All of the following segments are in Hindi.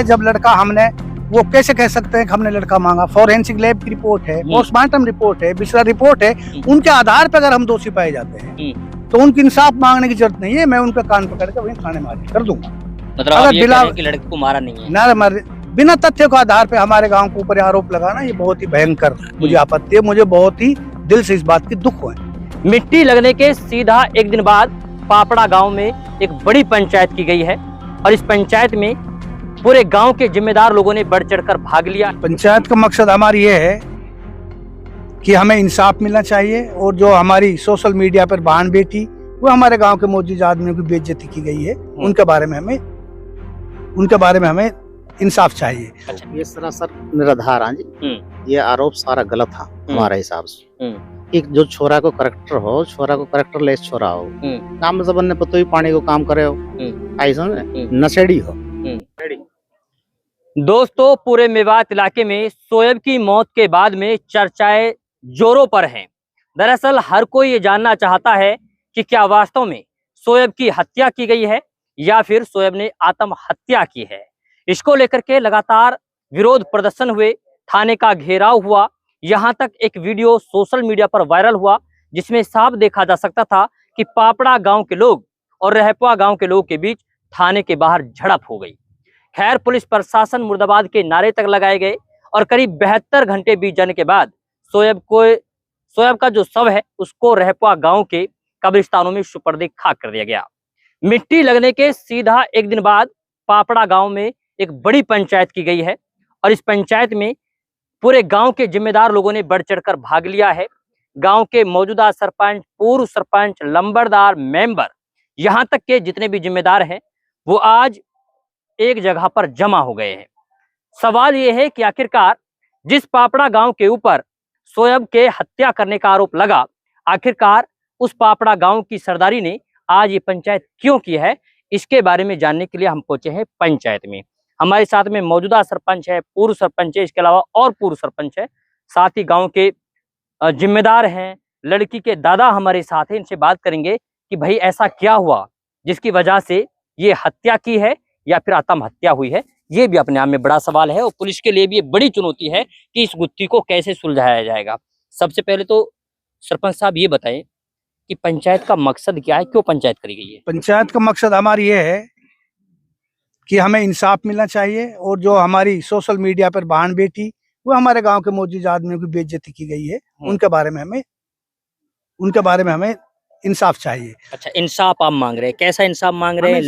रहे जब लड़का हमने, वो कैसे कह सकते हैं कि हमने लड़का मांगा? फॉरेंसिक लैब की रिपोर्ट है, पोस्टमार्टम रिपोर्ट है, बिस्रा रिपोर्ट है, उनके आधार पर अगर हम दोषी पाए जाते हैं तो उनकी इंसाफ मांगने की जरूरत नहीं है। मैं उनका कान पकड़ के वहीं थाने में हाजिर कर दूंगा। मतलब आप ये कह रहे हैं कि लड़के को मारा नहीं है? ना, बिना तथ्य के आधार पे हमारे गांव के ऊपर आरोप लगाना ये बहुत ही भयंकर मुझे आपत्ति है। मुझे बहुत ही दिल से इस बात की दुख है। मिट्टी लगने के सीधा एक दिन बाद पापड़ा गांव में एक बड़ी पंचायत की गई है और इस पंचायत में पूरे गांव के जिम्मेदार लोगों ने बढ़ चढ़कर भाग लिया। पंचायत का मकसद हमारी ये है कि हमें इंसाफ मिलना चाहिए और जो हमारी सोशल मीडिया पर बहन बेटी, वो हमारे गांव के मौजूद आदमियों की बेइज्जती की गई है, उनके बारे में हमें इंसाफ चाहिए। ये सरासर निराधार है जी। ये आरोप सारा गलत था हमारे हिसाब से। एक जो छोरा को करेक्टर हो, छोरा को करेक्टर लेस छोरा हो, नाम जबन ने पतो ही पानी को काम करे हो, ऐसा नशेड़ी हो। दोस्तों, पूरे मेवात इलाके में शोएब की मौत के बाद में चर्चाएं जोरों पर हैं। दरअसल हर कोई ये जानना चाहता है कि क्या वास्तव में शोएब की हत्या की गई है या फिर शोएब ने आत्महत्या की है। इसको लेकर के लगातार विरोध प्रदर्शन हुए, थाने का घेराव हुआ, यहाँ तक एक वीडियो सोशल मीडिया पर वायरल हुआ जिसमें साफ देखा जा सकता था कि पापड़ा गांव के लोग और रहपुआ गांव के लोगों के बीच थाने के बाहर झड़प हो गई। खैर, पुलिस प्रशासन मुर्दाबाद के नारे तक लगाए गए और करीब 72 घंटे बीत जाने के बाद शोएब का जो शव है उसको रहपुआ गांव के कब्रिस्तानों में सुपर्दे खाक कर दिया गया। मिट्टी लगने के सीधा एक दिन बाद पापड़ा गांव में एक बड़ी पंचायत की गई है और इस पंचायत में पूरे गांव के जिम्मेदार लोगों ने बढ़ चढ़कर भाग लिया है। गांव के मौजूदा सरपंच, पूर्व सरपंच, लंबरदार, मेंबर, यहां तक के जितने भी जिम्मेदार हैं वो आज एक जगह पर जमा हो गए हैं। सवाल यह है कि आखिरकार जिस पापड़ा गांव के ऊपर शोएब के हत्या करने का आरोप लगा, आखिरकार उस पापड़ा गांव की सरदारी ने आज ये पंचायत क्यों की है, इसके बारे में जानने के लिए हम पहुंचे हैं पंचायत में। हमारे साथ में मौजूदा सरपंच है, पूर्व सरपंच है, इसके अलावा और पूर्व सरपंच है, साथ ही गांव के जिम्मेदार हैं, लड़की के दादा हमारे साथ हैं। इनसे बात करेंगे कि भाई ऐसा क्या हुआ जिसकी वजह से ये हत्या की है या फिर आत्महत्या हुई है। ये भी अपने आप में बड़ा सवाल है और पुलिस के लिए भी ये बड़ी चुनौती है कि इस गुत्थी को कैसे सुलझाया जाएगा। सबसे पहले तो सरपंच साहब ये बताएं कि पंचायत का मकसद क्या है, क्यों पंचायत करी गई है? पंचायत का मकसद हमारी ये है कि हमें इंसाफ मिलना चाहिए और जो हमारी सोशल मीडिया पर बहन बेटी, वो हमारे गांव के मौजूद आदमियों की बेइज्जती की गई है, उनके बारे में हमें इंसाफ चाहिए। अच्छा, इंसाफ आप मांग रहे हैं, कैसा इंसाफ मांग रहे हैं?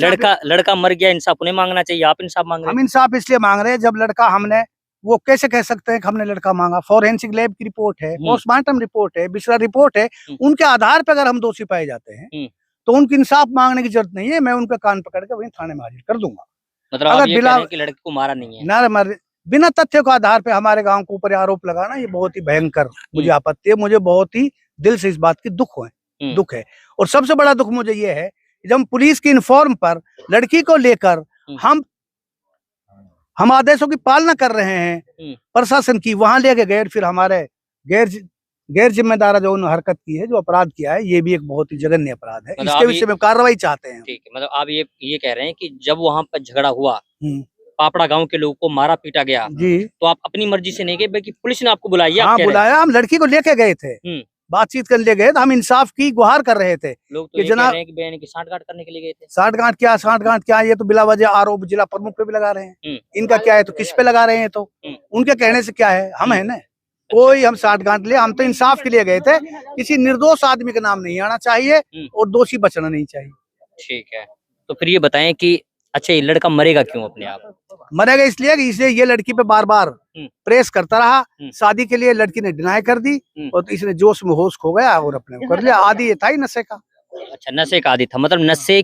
लड़का मर गया, इंसाफ उन्हें मांगना चाहिए, आप इंसाफ मांग रहे हैं? हम इंसाफ इसलिए मांग रहे हैं जब लड़का हमने, वो कैसे कह सकते हैं कि हमने लड़का मांगा? फॉरेंसिक लैब की रिपोर्ट है, पोस्टमार्टम रिपोर्ट है, बिस्रा रिपोर्ट है, उनके आधार पर अगर हम दोषी पाए जाते हैं तो उनकी इंसाफ मांगने की जरूरत नहीं है। मैं उनका कान पकड़ के वहीं थाने में हाजिर कर दूंगा। मतलब आप ये कह रहे हैं कि लड़के को मारा नहीं है? ना, बिना तथ्य के आधार पे हमारे गांव के ऊपर आरोप लगाना ये बहुत ही भयंकर मुझे आपत्ति है। मुझे बहुत ही दिल से इस बात की दुख है। और सबसे बड़ा दुख मुझे ये है कि जब पुलिस की इन्फॉर्म पर लड़की को लेकर हम आदेशों की पालना कर रहे हैं प्रशासन की, वहां लेके गए, फिर हमारे गैर जिम्मेदार जो उन्होंने हरकत की है, जो अपराध किया है, ये भी एक बहुत ही जघन्य अपराध है। इसके विषय में कार्रवाई चाहते हैं। ठीक है, मतलब आप ये कह रहे हैं कि जब वहां पर झगड़ा हुआ, पापड़ा गांव के लोगों को मारा पीटा गया जी, तो आप अपनी मर्जी से नहीं गए, बल्कि पुलिस ने आपको बुलाया? हाँ, बुलाया। हम लड़की को लेके गए थे, बातचीत कर ले गए थे, हम इंसाफ की गुहार कर रहे थे। लोग तो जनाब की साठगांठ करने के लिए गए थे। साठगांठ क्या, ये तो बिला वजह आरोप जिला प्रमुख पे भी लगा रहे हैं। इनका क्या है तो किस पे लगा रहे हैं? तो उनके कहने से क्या है, हम है ना, कोई हम साठगांठ ले, हम तो इंसाफ के लिए गए थे। किसी निर्दोष आदमी का नाम नहीं आना चाहिए और दोषी बचना नहीं चाहिए। ठीक है, तो फिर ये बताएं कि अच्छा, ये लड़का मरेगा क्यों अपने आप? मरेगा इसलिए कि इसे ये लड़की पे बार बार प्रेस करता रहा, शादी के लिए लड़की ने डिनाई कर दी और तो इसने जोश में होश खो गया और अपने को कर लिया। आदि ये था ही नशे का। अच्छा, नशे का आदि था, मतलब नशे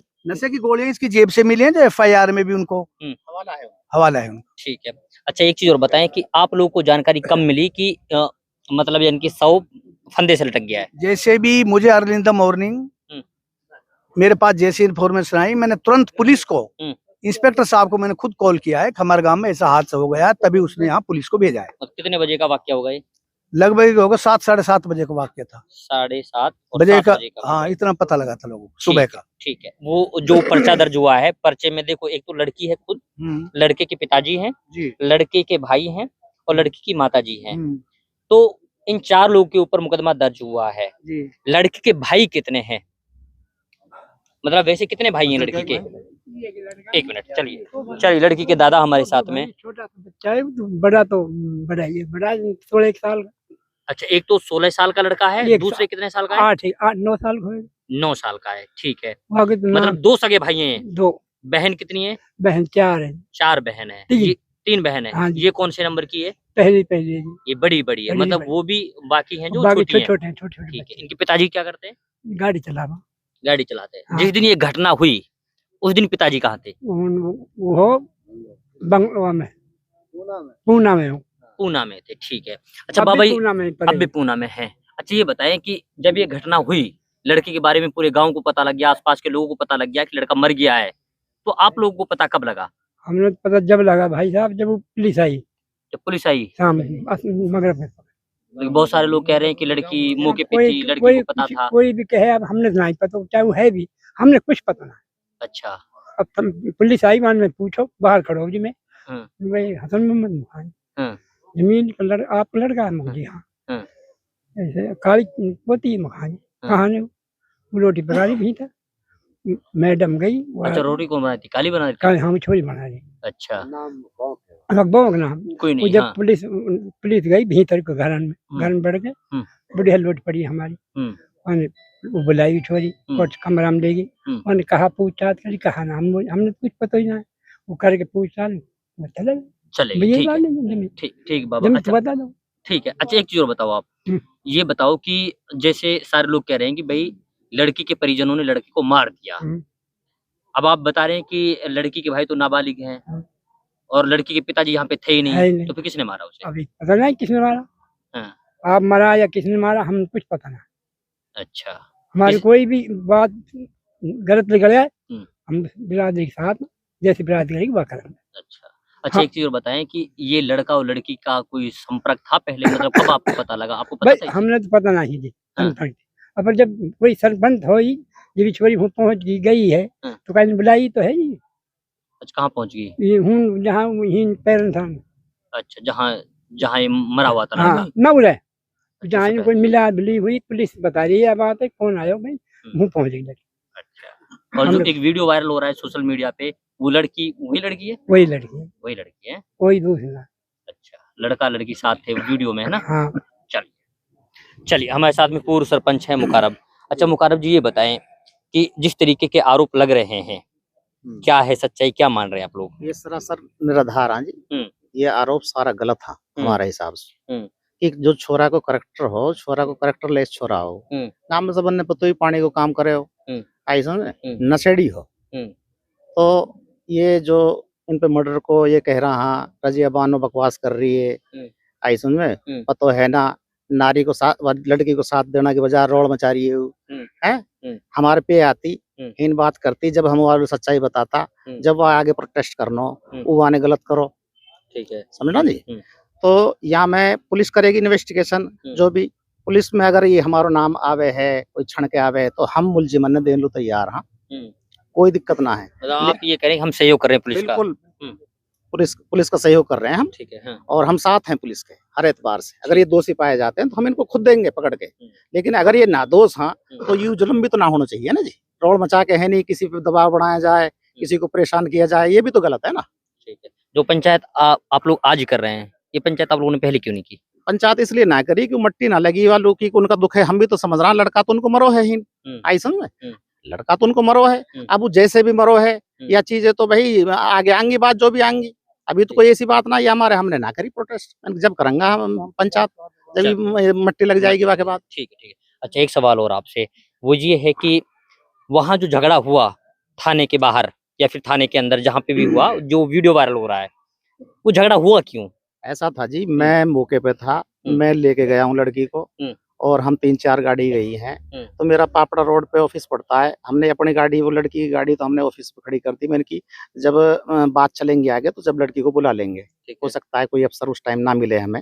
की गोलियां इसकी जेब से मिली हैं, जो FIR में भी उनको हवाला है। ठीक है। अच्छा, एक चीज और बताएं कि आप लोगों को जानकारी कब मिली कि मतलब इनकी शव फंदे से लटक गया है? जैसे भी मुझे अर्ली इन द मॉर्निंग मेरे पास जैसी इन्फॉर्मेशन आई, मैंने तुरंत पुलिस को, इंस्पेक्टर साहब को मैंने खुद कॉल किया है। हमारे गांव में ऐसा हादसा हो गया, तभी उसने यहाँ पुलिस को भेजा है। कितने बजे का वाकया होगा ये? लगभग होगा 7 साढ़े 7 बजे का वाक्य था। 7:30 और बजे 7 का, बजे का हाँ इतना पता लगा था लोगों को सुबह का। ठीक है। वो जो पर्चा दर्ज हुआ है, पर्चे में देखो एक तो लड़की है खुद, लड़के के पिताजी हैं जी, लड़के के भाई हैं और लड़की की माता जी हैं। हम्म, तो इन 4 लोगों के ऊपर मुकदमा दर्ज हुआ है। जी। लड़की के भाई कितने हैं, मतलब वैसे कितने भाई हैं लड़की के? एक मिनट, चलिए लड़की के दादा हमारे साथ में। छोटा सा बच्चा है, बड़ा तो बड़ा ही है, बड़ा 16 साल का। अच्छा, एक तो 16 साल का लड़का है, दूसरे कितने साल का है? 9 साल का है। 9 साल का है, ठीक है। आगे तो मतलब 2 सगे भाई हैं। 2 बहन कितनी है? बहन 4 है। 4 बहन है। 3 ये 3 बहन है। हाँ जी। ये कौन से नंबर की है? पहली ये बड़ी है, बड़ी मतलब बड़ी। वो भी बाकी हैं जो बाकी छोटी हैं। छोटे छोटे ठीक है। इनके पिताजी क्या करते हैं? गाड़ी चलावा। गाड़ी चलाते हैं। हाँ। जिस दिन ये घटना हुई उस दिन पिताजी कहाँ थे? वो बंगलोर में, पूना में हूँ। पूना में थे, ठीक है। अच्छा बाबा जी, पूना में अब भी पूना में है। अच्छा ये बताएं कि जब ये घटना हुई, लड़की के बारे में पूरे गांव को पता लग गया, आसपास के लोगों को पता लग गया कि लड़का मर गया है, तो आप लोगों को पता कब लगा? हमने पता जब लगा भाई साहब, जब वो पुलिस आई जब पुलिस आई। शाम मगरब में। लेकिन बहुत सारे लोग कह रहे हैं कि लड़की मौके पे थी, लड़की को पता था। कोई भी कहे, अब हमने नहीं पता, चाहे वो है भी, हमने कुछ पता नहीं। अच्छा। अब पुलिस आई, मान में पूछो बाहर खड़ो जी में, मैं हसन मोहम्मद हाँ। जमीन का आप लड़का है मुझे। हाँ ऐसे काली पोती मखानी कहाँ ने वो रोटी बना रही भी था, मैडम गई। अच्छा, रोटी कौन बनाती? काली बना रही? काली हम छोरी बना रही। अच्छा, अखबार का नाम। कोई वो नहीं। जब हाँ। पुलिस गई भीतर को घर में बढ़ गए, बुढ़िया लोट पड़ी हमारी। वो बुलाई छोरी और कमरा में ले गई। उन्होंने कहा पूछताछ करी, कहा ना हमने कुछ पता ही नहीं। वो करके पूछताछ चले। ठीक बाबा। अच्छा, बता दो। ठीक है। अच्छा एक चीज और बताओ आप, ये बताओ कि जैसे सारे लोग कह रहे हैं कि भाई लड़की के परिजनों ने लड़की को मार दिया, अब आप बता रहे हैं कि लड़की के भाई तो नाबालिग हैं और लड़की के पिताजी यहाँ पे थे ही नहीं, तो फिर किसने मारा उसे? अभी पता नहीं किसने मारा। हाँ। आप मरा या किसने मारा हम कुछ पता नहीं। अच्छा, हमारी कोई भी बात गलत निकल जाए, हम बिरादरी के साथ जैसे बिरादरी की बात करेंगे। अच्छा, हाँ। एक चीज और बताएं कि ये लड़का और लड़की का कोई संपर्क था पहले, मतलब कब आपको पता लगा? आपको पता था? हमने तो पता नहीं जी। अब जब कोई सरपंच हो जब छोरी पहुंच गई है तो कहीं बुलाई तो है जी। अच्छा, कहाँ पहुंच गई? ये हूँ जहाँ पैरन था। अच्छा, जहाँ ये मरा हुआ था। हाँ, ना बुलाए जहाँ कोई मिला बिली हुई, पुलिस बता रही है बात है, कौन आयो भाई, मुँह पहुंच गई। अच्छा, और जो एक वीडियो वायरल हो रहा है सोशल मीडिया पे, वो लड़की वही लड़की है? वही लड़की है, कोई दूसरा। अच्छा, लड़का लड़की साथ थे वीडियो में, है ना? हाँ। चलिए हमारे साथ में पूर्व सरपंच है मुकारब। अच्छा मुकारब जी, ये बताएं कि जिस तरीके के आरोप लग रहे हैं, क्या है सच्चाई, क्या मान रहे हैं आप लोग? ये सरासर निराधार है जी। ये आरोप सारा गलत है हमारे हिसाब से। कि जो छोरा को करेक्टर हो, छोरा को करेक्टर लेस छोरा हो, नाम से बनने पतो ही पानी को काम करे हो, ऐसा नशेड़ी हो, तो ये जो इन पे मर्डर को ये कह रहा रजिया बानो बकवास कर रही है, ऐसा में पतो है ना, नारी को साथ, लड़की को साथ देना के बजाय रोड मचा रही है। हमारे पे आती इन बात करती, जब हम वालों सच्चाई बताता, जब वो आगे प्रोटेस्ट करना वो आने गलत करो, ठीक है, समझना जी। तो यहाँ में पुलिस करेगी इन्वेस्टिगेशन, जो भी पुलिस में अगर ये हमारा नाम आवे है, कोई छण के आवे है, तो हम मुलजिमन देने लो तैयार। हाँ, कोई दिक्कत ना है। आप ये करें हम सहयोग कर रहे हैं पुलिस का? बिल्कुल, पुलिस का सहयोग कर रहे हैं हम, ठीक है। हाँ। और हम साथ हैं पुलिस के हर एतबार से। अगर ये दोषी पाए जाते हैं तो हम इनको खुद देंगे पकड़ के, लेकिन अगर ये नादोष हाँ तो ये जुल्म भी तो ना होना चाहिए ना जी। रोड मचा के है नहीं, किसी पे दबाव बनाया जाए, किसी को परेशान किया जाए, ये भी तो गलत है ना। ठीक है, जो पंचायत आप लोग आज कर रहे हैं, ये पंचायत आप लोगों ने पहले क्यों नहीं की? पंचायत इसलिए ना करी कि मट्टी ना लगी वालों की, उनका दुख है, हम भी तो समझ रहे हैं। लड़का तो उनको मरो है ही, ऐसा में लड़का तो उनको मरो है, अब वो जैसे भी मरो है या चीजें तो भाई आगे आएंगी, बात जो भी आएंगी। अभी तो कोई ऐसी बात ना, ये हमारे हमने ना करी प्रोटेस्ट, जब करेंगे हम पंचायत, जब मट्टी लग जाएगी वाके बाद। ठीक है। अच्छा एक सवाल और आपसे, वो ये है कि वहाँ जो झगड़ा हुआ थाने के बाहर या फिर थाने के अंदर, जहाँ पे भी हुआ, जो वीडियो वायरल हो रहा है, वो झगड़ा हुआ क्यों? ऐसा था जी, मैं मौके पे था, मैं लेके गया हूँ लड़की को, और हम 3-4 गाड़ी गई हैं। तो मेरा पापड़ा रोड पे ऑफिस पड़ता है, हमने अपनी गाड़ी, वो लड़की की गाड़ी तो हमने ऑफिस पे खड़ी कर दी। मैंने की जब बात चलेंगे आगे तो जब लड़की को बुला लेंगे, हो सकता है कोई अफसर उस टाइम ना मिले हमें,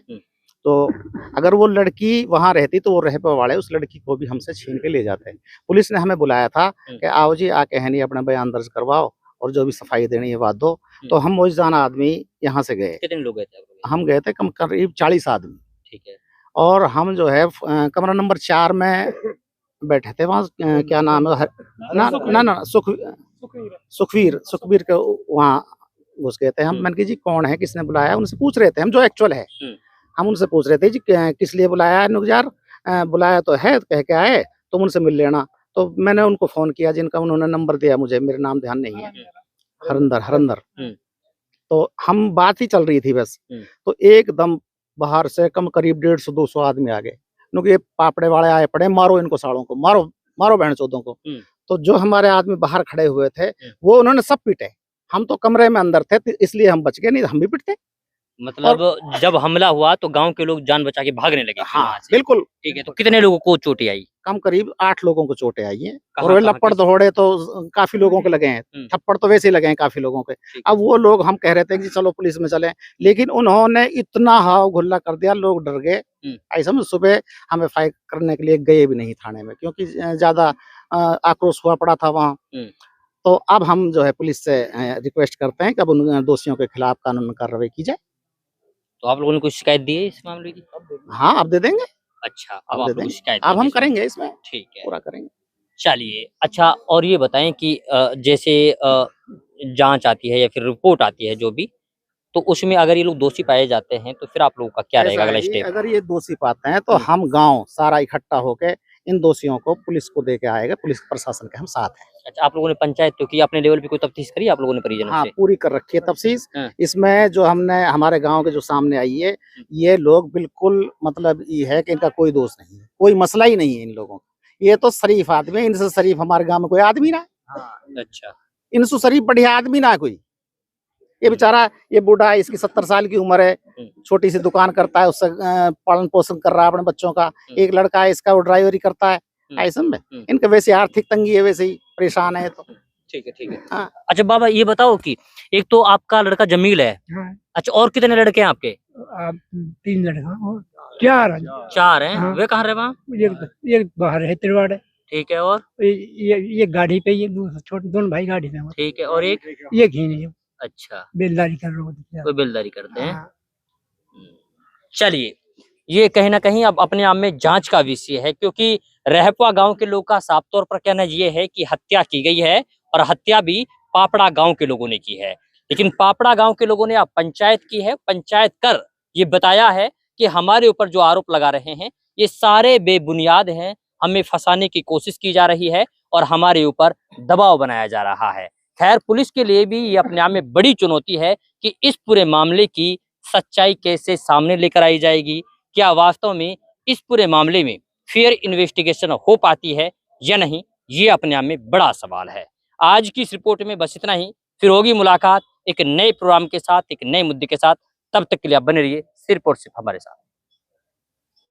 तो अगर वो लड़की वहां रहती तो वो रहपा वाले उस लड़की को भी हमसे छीन के ले जाते। पुलिस ने हमें बुलाया था कि आओ जी आके है नहीं अपना बयान दर्ज करवाओ और जो भी सफाई देनी है बात दो। तो हम मौजूदाना आदमी यहाँ से गए। कितने लोग गए थे आप लोग? हम गए थे कम करीब 40 आदमी। ठीक है। और हम जो है कमरा नंबर 4 में बैठे थे। वहाँ क्या नाम है ना सुखवीर के वहाँ घुस गए थे हम। मैंने कहा जी कौन है, किसने बुलाया, उनसे पूछ रहे थे हम जो एक्चुअल है। हम उनसे पूछ रहे थे जी किस लिए बुलाया है नुगजार, बुलाया तो है कह के आए, तुम उनसे मिल लेना। तो मैंने उनको फोन किया जिनका उन्होंने नंबर दिया मुझे, मेरे नाम ध्यान नहीं है, हरिंदर। तो हम बात ही चल रही थी बस, तो एकदम बाहर से कम करीब 150-200 आदमी आ गए। ये पापड़े वाले आए पड़े, मारो इनको सालों को, मारो बहन चौधों को। तो जो हमारे आदमी बाहर खड़े हुए थे वो उन्होंने सब पीटे। हम तो कमरे में अंदर थे इसलिए हम बच गए, नहीं हम भी पिटते। मतलब जब हमला हुआ तो गांव के लोग जान बचा के भागने लगे। हाँ बिल्कुल। ठीक है, तो कितने लोगों को चोटें आई? कम करीब 8 लोगों को चोटें आई हैं और वे लपड़ दौड़े तो काफी लोगों के लगे हैं, थप्पड़ तो वैसे ही लगे हैं काफी लोगों के। अब वो लोग हम कह रहे थे कि चलो पुलिस में चलें, लेकिन उन्होंने इतना हाव गुल्ला कर दिया, लोग डर गए। ऐसा में सुबह हम एफआईआर करने के लिए गए भी नहीं थाने में, क्योंकि ज्यादा आक्रोश हुआ पड़ा था वहाँ। तो अब हम जो है पुलिस से रिक्वेस्ट करते हैं कि अब उन दोषियों के खिलाफ कानूनी कार्रवाई की जाए। तो आप लोगों ने कुछ शिकायत दी है इस मामले की? हाँ अब दे देंगे। अच्छा, अब आप लोग शिकायत अब हम करेंगे इसमें, ठीक है, पूरा करेंगे। चलिए। अच्छा, और ये बताएं कि जैसे जांच आती है या फिर रिपोर्ट आती है जो भी, तो उसमें अगर ये लोग दोषी पाए जाते हैं तो फिर आप लोगों का क्या रहेगा अगला स्टेप? अगर ये दोषी पाते हैं तो हम गांव सारा इकट्ठा होके इन दोषियों को पुलिस को दे के आएगा, पुलिस प्रशासन के हम साथ हैं। अच्छा, आप लोगों ने पंचायत तो की, अपने लेवल पे कोई तफ्तीश करी आप लोगों ने परिजनों हाँ, से? पूरी कर रखी है तफ्तीश। इसमें जो हमने हमारे गांव के जो सामने आई है, ये लोग बिल्कुल मतलब ये है कि इनका कोई दोष नहीं है, कोई मसला ही नहीं है इन लोगों का। ये तो शरीफ आदमी है, इनसे शरीफ हमारे गांव में कोई आदमी ना है। अच्छा, इनसे शरीफ बढ़िया आदमी ना है कोई। ये बेचारा ये बूढ़ा है, इसकी 70 साल की उम्र है, छोटी सी दुकान करता है, उससे पालन पोषण कर रहा है अपने बच्चों का। एक लड़का है इसका, वो ड्राइवरी करता है। ऐसे में इनके वैसे आर्थिक तंगी है, वैसे ही परेशान है। तो ठीक है, ठीक है। हाँ। अच्छा बाबा, ये बताओ कि एक तो आपका लड़का जमील है। हाँ। अच्छा, और कितने लड़के हैं आपके? 3 लड़का और 4 हैं। हाँ। वे कहाँ रहे वहाँ? एक बाहर है तिरवाड़। ठीक है, और ये गाड़ी पे, ये छोटे दोनों भाई गाड़ी पे। ठीक है, और एक ये घी है। अच्छा, बेलदारी कर रहे हो। कोई बेलदारी करते हैं। हाँ। चलिए, ये कहीं ना कहीं अब अपने आप में जांच का विषय है, क्योंकि रहपा गांव के लोग का साफ तौर पर कहना ये है कि हत्या की गई है, और हत्या भी पापड़ा गांव के लोगों ने की है। लेकिन पापड़ा गांव के लोगों ने अब पंचायत की है, पंचायत कर ये बताया है कि हमारे ऊपर जो आरोप लगा रहे हैं ये सारे बेबुनियाद हैं, हमें फंसाने की कोशिश की जा रही है और हमारे ऊपर दबाव बनाया जा रहा है। खैर, पुलिस के लिए भी ये अपने आप में बड़ी चुनौती है कि इस पूरे मामले की सच्चाई कैसे सामने लेकर आई जाएगी। क्या वास्तव में इस पूरे मामले में फेयर इन्वेस्टिगेशन हो पाती है या नहीं, ये अपने आप में बड़ा सवाल है। आज की इस रिपोर्ट में बस इतना ही। फिर होगी मुलाकात एक नए प्रोग्राम के साथ, एक नए मुद्दे के साथ। तब तक के लिए आप बने रहिए सिर्फ और सिर्फ हमारे साथ।